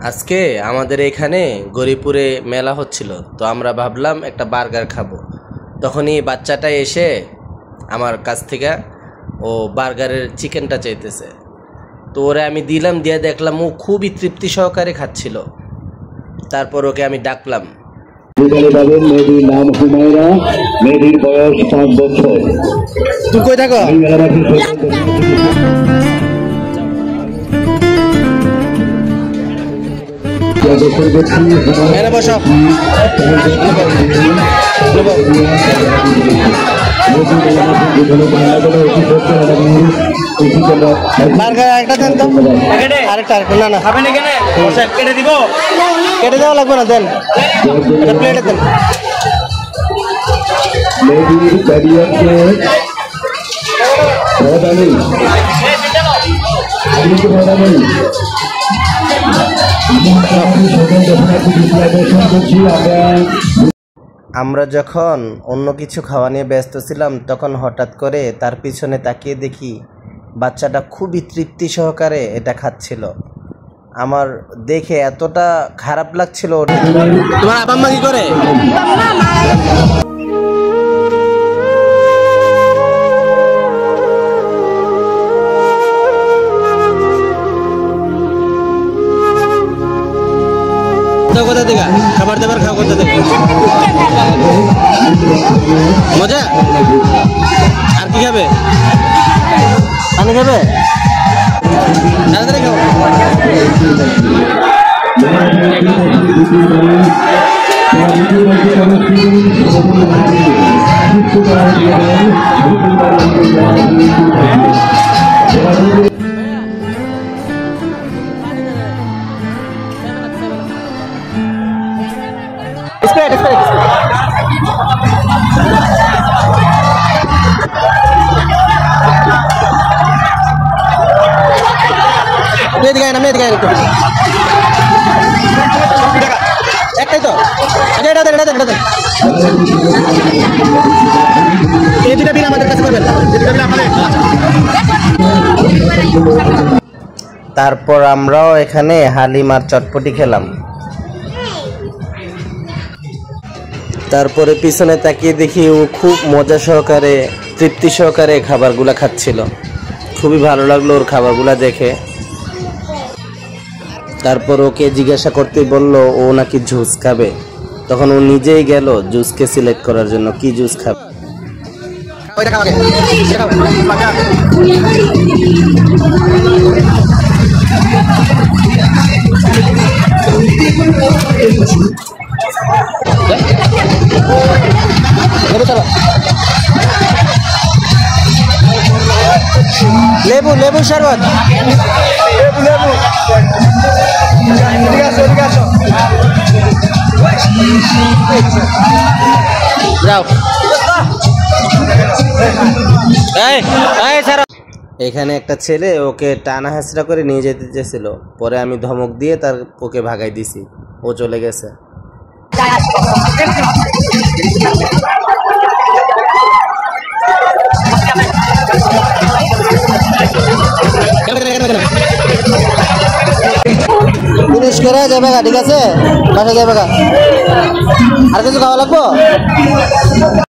আজকে আমাদের এখানে গরিপুরে মেলা হচ্ছিল, তো আমরা ভাবলাম একটা বার্গার খাবো। তখনই বাচ্চাটা এসে আমার কাছ থেকে ও বার্গারের চিকেনটা চাইতেছে, তো ওরে আমি দিলাম, দিয়ে দেখলাম ও খুবই তৃপ্তি সহকারে খাচ্ছিল। তারপর ওকে আমি ডাকলাম। মেয়েটির নাম হুমায়রা, মেয়েটির বয়স 5 বছর। তুই কই থাকো? আরেকটা দেন তো, আরেকটা না না খাবেন এখানে কেটে দিব, কেটে দেওয়া লাগবে না, দেন প্লেটে দেন। আমরা যখন অন্য কিছু খাওয়া নিয়ে ব্যস্ত ছিলাম, তখন হঠাৎ করে তার পিছনে তাকিয়ে দেখি বাচ্চাটা খুবই তৃপ্তি সহকারে এটা খাচ্ছিল। আমার দেখে এতটা খারাপ লাগছিল। তোমার আব্বা আম্মা কি করে? কোথা থেকে খাবার দাবার খাও? কোথা থেকে? মজা? আর কি খাবে? পানি খাবে? তাড়াতাড়ি খাও। একটাই তো, এটা দেন, এটা দেন, এটা দেন। এই দুটা বিল আমাদের কাছে পাবেন। তারপর আমরাও এখানে হালিম আর চটপটি খেলাম। তারপরে পিছনে তাকিয়ে দেখি ও খুব মজা সহকারে, তৃপ্তি সহকারে খাবারগুলা খাচ্ছিল। খুবই ভালো লাগলো ওর খাবারগুলা দেখে। তারপর ওকে জিজ্ঞাসা করতে বলল ও নাকি জুস খাবে। তখন ও নিজেই গেল জুসকে সিলেক্ট করার জন্য, কি জুস খাবে। লেবু, লেবু শরবত, লেবু। যাও। এখানে একটা ছেলে ওকে টানা হেঁচড়া করে নিয়ে যেতে চেয়েছিল, পরে আমি ধমক দিয়ে ওকে ভাগাই দিছি, ও চলে গেছে। ফিনিশ করে যাবে, ঠিক আছে, বাসা যাবে। আর কিছু খাওয়া লাগবো?